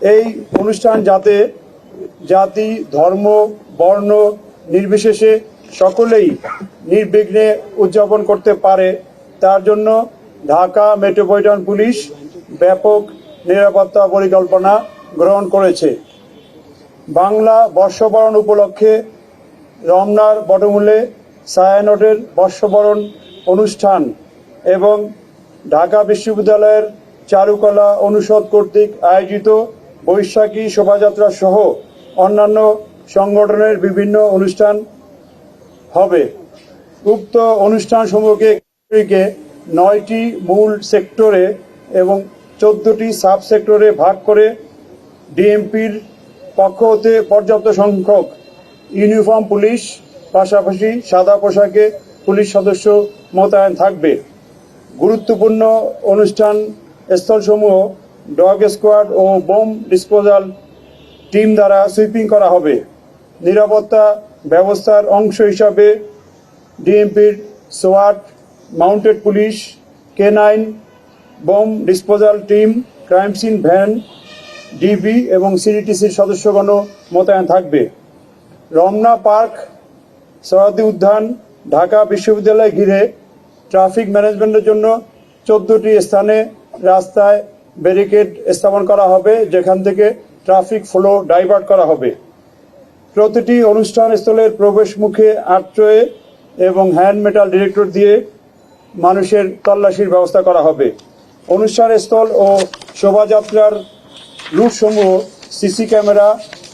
এই অনুষ্ঠান যাতে জাতি, ধর্ম, বর্ণ নির্বিশেষে সকলেই নির্বিঘ্নে উদযাপন করতে পারে তার জন্য ঢাকা মেট্রোপলিটন পুলিশ ব্যাপক নিরাপত্তা পরিকল্পনা গ্রহণ করেছে। বাংলা বর্ষবরণ উপলক্ষে রমনার বটমূলে ছায়ানটের বর্ষবরণ অনুষ্ঠান এবং ঢাকা বিশ্ববিদ্যালয়ের চারুকলা অনুষদ কর্তৃক আয়োজিত বৈশাখী শোভাযাত্রা সহ অন্যান্য সংগঠনের বিভিন্ন অনুষ্ঠান হবে। উক্ত অনুষ্ঠানসমূহকে 9টি মূল সেক্টরে এবং 14টি সাব সেক্টরে ভাগ করে ডিএমপির পক্ষ হতে পর্যাপ্ত সংখ্যক ইউনিফর্ম পুলিশ, পাশাপাশি সাদা পোশাকে পুলিশ সদস্য মোতায়েন থাকবে। গুরুত্বপূর্ণ অনুষ্ঠান স্থলসমূহ ডগ স্কোয়াড ও বোম ডিসপোজাল টিম দ্বারা সুইপিং করা হবে। নিরাপত্তা ব্যবস্থার অংশ হিসাবে ডিএমপির সোয়াট, mounted police, K9, bomb disposal team, crime scene van, DB এবং সিডিটিসির সদস্যগণ মোতায়েন থাকবে। রমনা পার্ক, সৈয়দী উদ্যান, ঢাকা বিশ্ববিদ্যালয় ঘিরে ট্রাফিক ম্যানেজমেন্টের জন্য 14টি স্থানে রাস্তায় ব্যারিকেড স্থাপন করা হবে, যেখান থেকে ট্রাফিক ফ্লো ডাইভার্ট করা হবে। প্রতিটি অনুষ্ঠান স্থলের প্রবেশ মুখে আর্চওয়ে এবং হ্যান্ড মেটাল ডিটেক্টর দিয়ে মানুষের তল্লাশির ব্যবস্থা করা হবে। অনুষ্ঠান স্থল ও শোভাযাত্রার রুটসমূহ সিসি ক্যামেরা,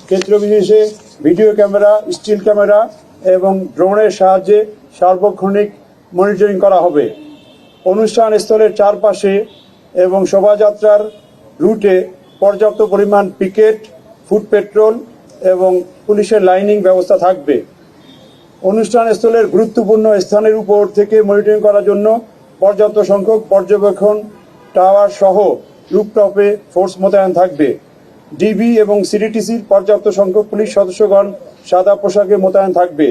ক্ষেত্রবিশেষে ভিডিও ক্যামেরা, স্টিল ক্যামেরা এবং ড্রোনের সাহায্যে সার্বক্ষণিক মনিটরিং করা হবে। অনুষ্ঠান স্থলের চারপাশে এবং শোভাযাত্রার রুটে পর্যাপ্ত পরিমাণ পিকেট, ফুট পেট্রোল এবং পুলিশের লাইনিং ব্যবস্থা থাকবে। অনুষ্ঠান স্থলের গুরুত্বপূর্ণ স্থানের উপর থেকে মনিটরিং করার জন্য পর্যাপ্ত সংখ্যক পর্যবেক্ষণ টাওয়ার সহ রুফটপে ফোর্স মোতায়েন থাকবে। ডিবি এবং সিডিটিসির পর্যাপ্ত সংখ্যক পুলিশ সদস্যগণ সাদা পোশাকে মোতায়েন থাকবে।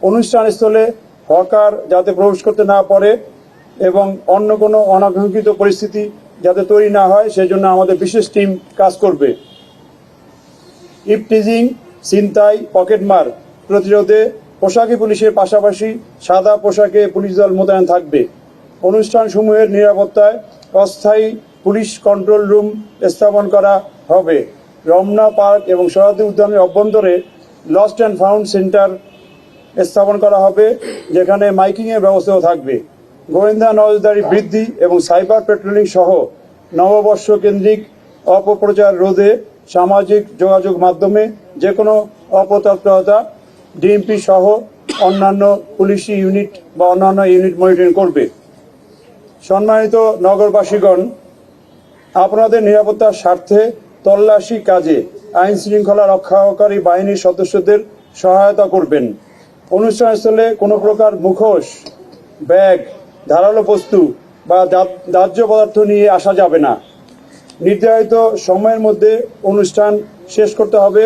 অনুষ্ঠান স্থলে হকার যাতে প্রবেশ করতে না পারে এবং অন্য কোনো অনাকাঙ্ক্ষিত পরিস্থিতি যাতে তৈরি না হয় সেজন্য আমাদের বিশেষ টিম কাজ করবে। ইপটিজিং, ছিনতাই, পকেটমার প্রতিরোধে পোশাকি পুলিশের পাশাপাশি সাদা পোশাকে পুলিশ দল মোতায়েন থাকবে। অনুষ্ঠানসমূহের নিরাপত্তায় অস্থায়ী পুলিশ কন্ট্রোল রুম স্থাপন করা হবে। রমনা পার্ক এবং সৈয়দী উদ্যানের অভ্যন্তরে লস্ট অ্যান্ড ফাউন্ড সেন্টার স্থাপন করা হবে, যেখানে মাইকিংয়ের ব্যবস্থাও থাকবে। গোয়েন্দা নজরদারি বৃদ্ধি এবং সাইবার পেট্রোলিং সহ নববর্ষ কেন্দ্রিক অপপ্রচার রোধে সামাজিক যোগাযোগ মাধ্যমে যে কোনো অপতৎপরতা ডিএমপি সহ অন্যান্য পুলিশি ইউনিট বা অন্যান্য ইউনিট মনিটরিং করবে। সম্মানিত নগরবাসীগণ, আপনাদের নিরাপত্তার স্বার্থে তল্লাশি কাজে আইন শৃঙ্খলা রক্ষাকারী বাহিনীর সদস্যদের সহায়তা করবেন। অনুষ্ঠানস্থলে কোনো প্রকার মুখোশ, ব্যাগ, ধারালো বস্তু বা দাহ্য পদার্থ নিয়ে আসা যাবে না। নির্ধারিত সময়ের মধ্যে অনুষ্ঠান শেষ করতে হবে।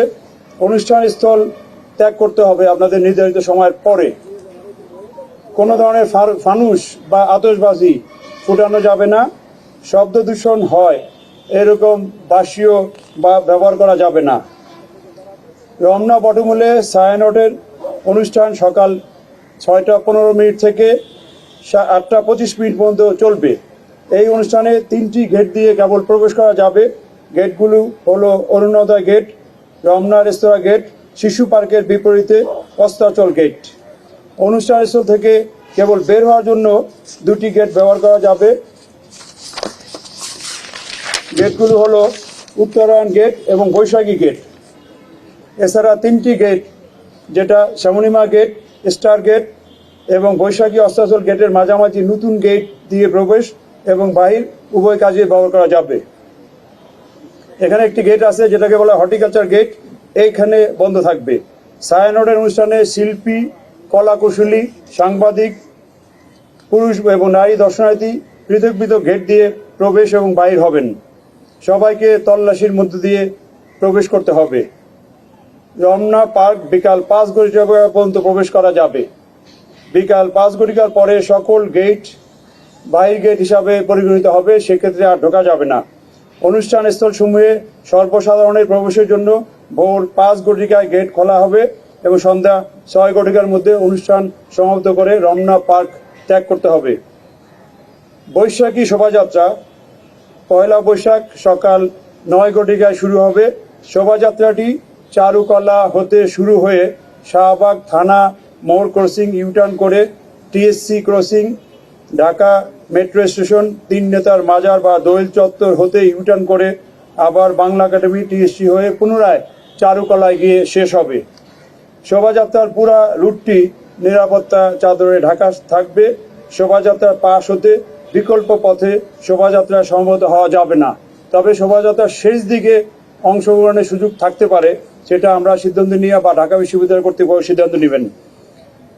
অনুষ্ঠান স্থল ত্যাগ করতে হবে আপনাদের নির্ধারিত সময়ের পরে। কোনো ধরনের ফানুস বা আতশবাজি ফুটানো যাবে না। শব্দ দূষণ হয় এরকম বাসীয় বা ব্যবহার করা যাবে না। রমনা বটমূলে ছায়ানটের অনুষ্ঠান সকাল 6টা 15 থেকে 8টা 25 পর্যন্ত চলবে। এই অনুষ্ঠানে 3টি গেট দিয়ে কেবল প্রবেশ করা যাবে। গেটগুলো হলো অরুণোদয় গেট, রমনা রেস্তোরাঁ গেট, শিশু পার্কের বিপরীতে অস্তাচল গেট। অনুষ্ঠানস্থল থেকে কেবল বের হওয়ার জন্য 2টি গেট ব্যবহার করা যাবে। গেটগুলো হলো উত্তরায়ণ গেট এবং বৈশাখী গেট। এছাড়া 3টি গেট, যেটা শ্যামনিমা গেট, স্টার গেট এবং বৈশাখী অস্তাচল গেটের মাঝামাঝি নতুন গেট দিয়ে প্রবেশ এবং বাহির উভয় কাজে ব্যবহার করা যাবে। এখানে একটি গেট আছে যেটাকে বলা হর্টিকালচার গেট, এইখানে বন্ধ থাকবে। ছায়ানটের অনুষ্ঠানে শিল্পী, কলাকুশলী, সাংবাদিক, পুরুষ এবং নারী দর্শনার্থী পৃথক পৃথক গেট দিয়ে প্রবেশ এবং বাহির হবেন। সবাইকে তল্লাশির মধ্য দিয়ে প্রবেশ করতে হবে। রমনা পার্ক বিকাল 5 ঘটিকা পর্যন্ত প্রবেশ করা যাবে। বিকাল 5 ঘটিকার পরে সকল গেট বাহির গেট হিসাবে পরিগণিত হবে, সেক্ষেত্রে আর ঢোকা যাবে না। অনুষ্ঠান স্থলসমূহে সর্বসাধারণের প্রবেশের জন্য ভোর 5 ঘটিকায় গেট খোলা হবে এবং সন্ধ্যা 6 ঘটিকার মধ্যে অনুষ্ঠান সমাপ্ত করে রমনা পার্ক ত্যাগ করতে হবে। বৈশাখী শোভাযাত্রা পয়লা বৈশাখ সকাল 9 ঘটিকায় শুরু হবে। শোভাযাত্রাটি চারুকলা হতে শুরু হয়ে শাহবাগ থানা মোড় ক্রসিং ইউটার্ন করে TSC crossing, Dhaka metro station, তিন নেতার মাজার বা দোয়েল চত্বর হতে ইউটার্ন করে আবার বাংলা একাডেমি টিএসসি হয়ে পুনরায় চারুকলায় গিয়ে শেষ হবে। শোভাযাত্রার পুরা রুটটি নিরাপত্তা চাদরে ঢাকা থাকবে। শোভাযাত্রার পাশ হতে বিকল্প পথে শোভাযাত্রা সমবেত হওয়া যাবে না, তবে শোভাযাত্রার শেষ দিকে অংশগ্রহণের সুযোগ থাকতে পারে, সেটা আমরা সিদ্ধান্ত নিয়ে বা ঢাকা বিশ্ববিদ্যালয় কর্তৃপক্ষ সিদ্ধান্ত নেবেন।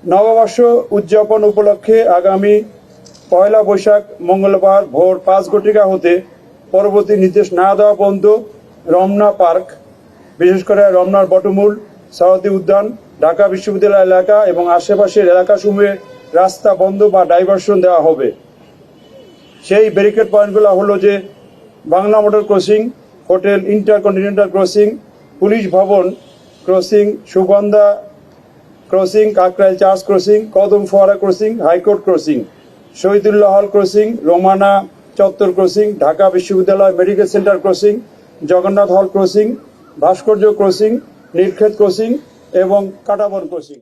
নববর্ষ উদযাপন উপলক্ষে আগামী পয়লা বৈশাখ মঙ্গলবার ভোর 5 ঘটিকা হতে পরবর্তী নির্দেশ না দেওয়া পর্যন্ত রমনা পার্ক, বিশেষ করে রমনার বটমূল, সরোয়ার্দী উদ্যান, ঢাকা বিশ্ববিদ্যালয় এলাকা এবং আশেপাশের এলাকাসমূহে রাস্তা বন্ধ বা ডাইভারশন দেওয়া হবে। সেই ব্যারিকেড পয়েন্টগুলো হলো যে Bangla motor crossing, hotel Intercontinental crossing, police Bhaban crossing, Sugandha crossing, Kakrail church crossing, Kadam Foara crossing, high court crossing, Shahidullah হল ক্রসিং, রোমানা চত্বর ক্রসিং, ঢাকা বিশ্ববিদ্যালয় মেডিকেল সেন্টার ক্রসিং, জগন্নাথ হল ক্রসিং, ভাস্কর্য ক্রসিং, নীলক্ষেত ক্রসিং এবং কাটাবন ক্রসিং।